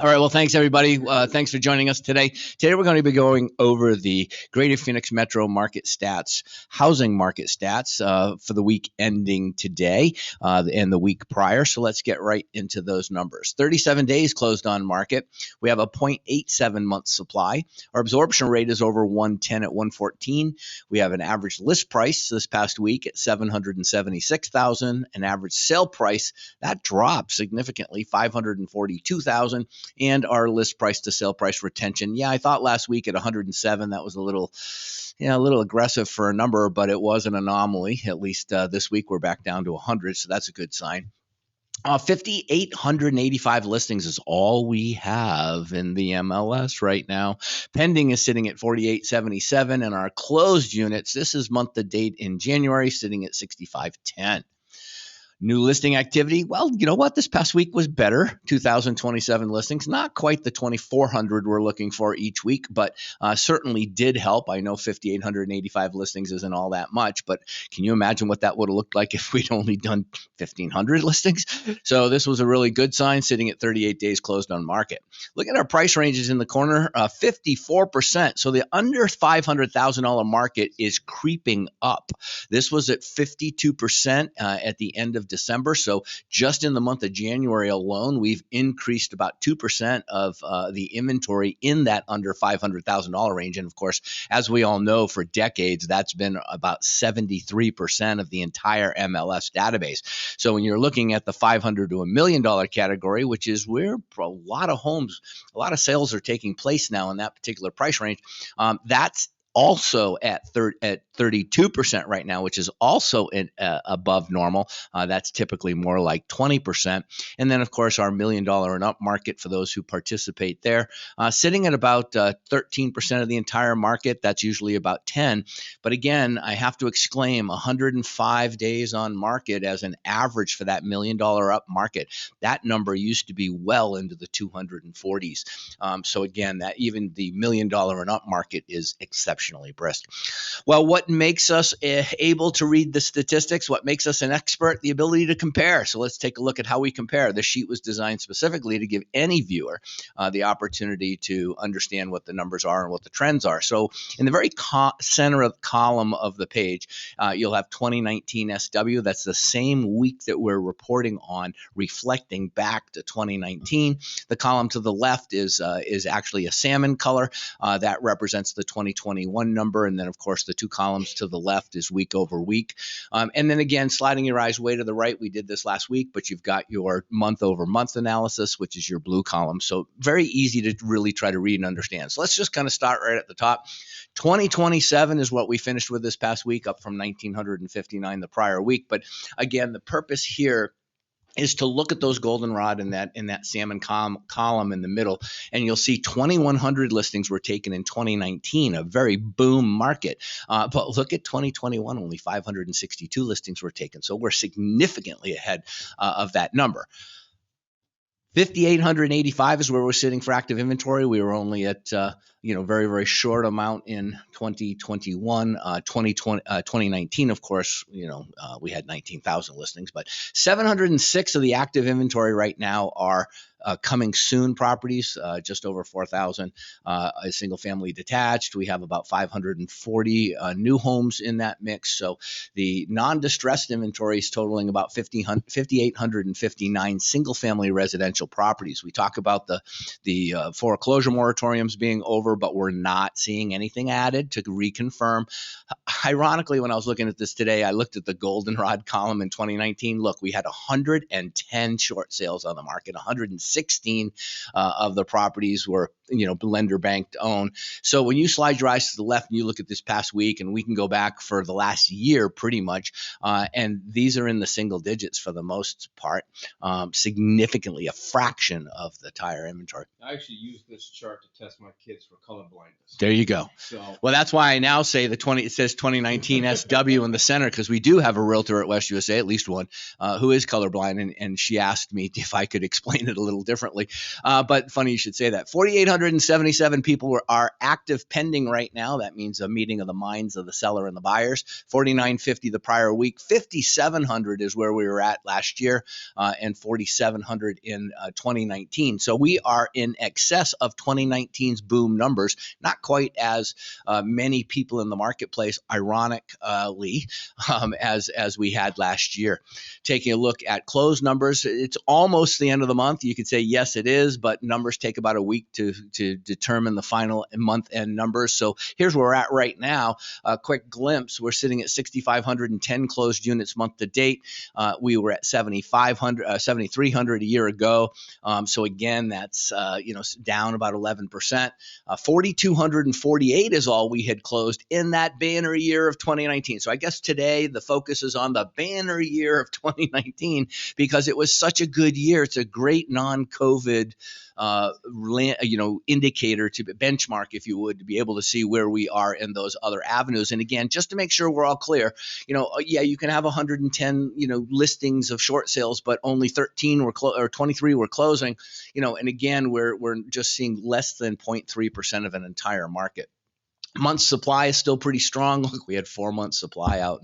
All right. Well, thanks, everybody. Thanks for joining us today. Today, we're going to be going over the Greater Phoenix Metro market stats, housing market stats for the week ending today and the week prior. So let's get right into those numbers. 37 days closed on market. We have a 0.87 month supply. Our absorption rate is over 110 at 114. We have an average list price this past week at $776,000. An average sale price that dropped significantly, $542,000. And our list price to sale price retention. Yeah, I thought last week at 107, that was a little aggressive for a number, but it was an anomaly. At least this week we're back down to 100, so that's a good sign. 5,885 listings is all we have in the MLS right now. Pending is sitting at 4,877, and our closed units, this is month to date in January, sitting at 6,510. New listing activity, well, you know what? This past week was better. 2,027 listings, not quite the 2,400 we're looking for each week, but certainly did help. I know 5,885 listings isn't all that much, but can you imagine what that would have looked like if we'd only done 1,500 listings? So this was a really good sign, sitting at 38 days closed on market. Look at our price ranges in the corner, 54%. So the under $500,000 market is creeping up. This was at 52% at the end of December. So just in the month of January alone, we've increased about 2% of the inventory in that under $500,000 range. And of course, as we all know, for decades, that's been about 73% of the entire MLS database. So when you're looking at the $500,000 to $1 million category, which is where a lot of homes, a lot of sales are taking place now in that particular price range, that's also at 32% right now, which is also above normal. That's typically more like 20%. And then, of course, our $1 million and up market for those who participate there, sitting at about 13% of the entire market. That's usually about 10. But again, I have to exclaim 105 days on market as an average for that $1 million up market. That number used to be well into the 240s. So again, that even the $1 million and up market is exceptionally brisk. Well, what makes us able to read the statistics? What makes us an expert? The ability to compare. So let's take a look at how we compare. The sheet was designed specifically to give any viewer the opportunity to understand what the numbers are and what the trends are. So in the very center of the column of the page, you'll have 2019 SW. That's the same week that we're reporting on, reflecting back to 2019. The column to the left is actually a salmon color. That represents the 2021 number. And then, of course, the two columns to the left is week over week. And then again, sliding your eyes way to the right, we did this last week, but you've got your month over month analysis, which is your blue column. So very easy to really try to read and understand. So let's just kind of start right at the top. 2027 is what we finished with this past week, up from 1,959 the prior week. But again, the purpose here is to look at those goldenrod in that salmon column in the middle, and you'll see 2,100 listings were taken in 2019, a very boom market. But look at 2021, only 562 listings were taken. So we're significantly ahead of that number. 5,885 is where we're sitting for active inventory. We were only at very, very short amount in 2021. 2019, of course, we had 19,000 listings, but 706 of the active inventory right now are coming soon properties, just over 4,000, a single family detached. We have about 540 new homes in that mix. So the non-distressed inventory is totaling about 5,859 single family residential properties. We talk about the foreclosure moratoriums being over, but we're not seeing anything added. To reconfirm, ironically, when I was looking at this today, I looked at the goldenrod column in 2019. Look, we had 110 short sales on the market, 116 of the properties were lender banked owned. So when you slide your eyes to the left and you look at this past week, and we can go back for the last year pretty much, and these are in the single digits for the most part, significantly a fraction of the entire inventory. I actually use this chart to test my kids for color blindness. There you go. Well, that's why I now say it says 2019 SW in the center, because we do have a realtor at West USA, at least one, who is colorblind, and she asked me if I could explain it a little little differently. But funny you should say that. 4,877 people are active pending right now. That means a meeting of the minds of the seller and the buyers. 4,950 the prior week. 5,700 is where we were at last year, and 4,700 in 2019. So we are in excess of 2019's boom numbers. Not quite as many people in the marketplace, ironically, as we had last year. Taking a look at close numbers, it's almost the end of the month. You could say yes, it is, but numbers take about a week to determine the final month-end numbers. So here's where we're at right now. A quick glimpse: we're sitting at 6,510 closed units month to date. We were at 7,300 a year ago. So again, that's down about 11%. 4,248 is all we had closed in that banner year of 2019. So I guess today the focus is on the banner year of 2019 because it was such a good year. It's a great non-COVID indicator to benchmark, if you would, to be able to see where we are in those other avenues. And again, just to make sure we're all clear, you can have 110, listings of short sales, but only 13 were or 23 were closing, and again, we're just seeing less than 0.3% of an entire market. Months supply is still pretty strong. Look, we had 4 months supply out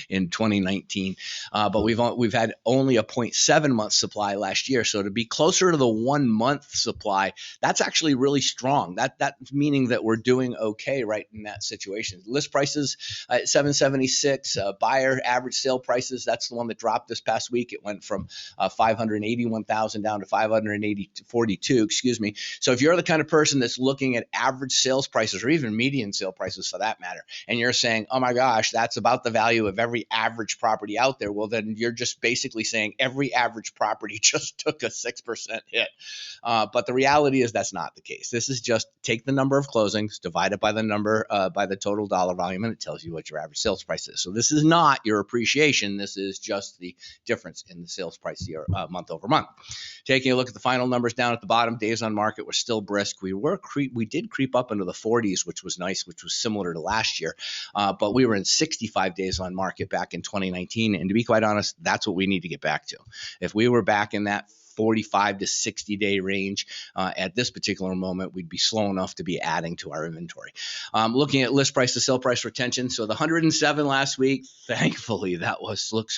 in 2019, but we've had only a 0.7 month supply last year. So to be closer to the 1 month supply, that's actually really strong. That's meaning that we're doing okay right in that situation. List prices at 776. Buyer average sale prices, that's the one that dropped this past week. It went from 581,000 down to 542. Excuse me. So if you're the kind of person that's looking at average sales prices or even median sale prices for that matter, and you're saying, oh my gosh, that's about the value of every average property out there, well, then you're just basically saying every average property just took a 6% hit. But the reality is that's not the case. This is just take the number of closings, divide it by the number, by the total dollar volume, and it tells you what your average sales price is. So this is not your appreciation. This is just the difference in the sales price year, month over month. Taking a look at the final numbers down at the bottom, days on market were still brisk. We did creep up into the 40s, which was nice, which was similar to last year. But we were in 65 days on market back in 2019. And to be quite honest, that's what we need to get back to. If we were back in that 45 to 60 day range at this particular moment, we'd be slow enough to be adding to our inventory. Looking at list price to sell price retention, so the 107 last week, thankfully that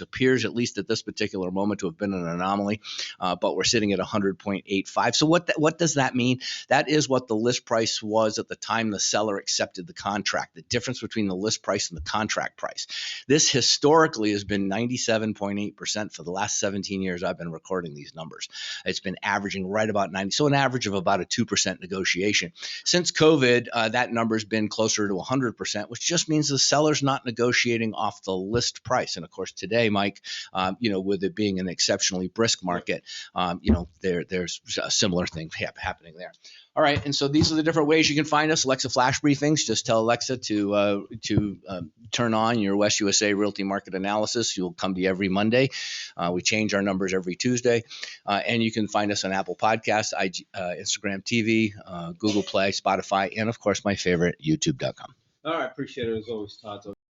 appears at least at this particular moment to have been an anomaly, but we're sitting at 100.85. So what does that mean? That is what the list price was at the time the seller accepted the contract, the difference between the list price and the contract price. This historically has been 97.8% for the last 17 years I've been recording these numbers. It's been averaging right about 90, so an average of about a 2% negotiation. Since COVID, that number's been closer to 100%, which just means the seller's not negotiating off the list price. And of course, today, Mike, with it being an exceptionally brisk market, there's a similar thing happening there. All right, and so these are the different ways you can find us. Alexa Flash Briefings. Just tell Alexa to turn on your West USA Realty Market Analysis. You'll come to you every Monday. We change our numbers every Tuesday. And you can find us on Apple Podcasts, Instagram TV, Google Play, Spotify, and of course, my favorite, YouTube.com. All right, appreciate it as always, Todd.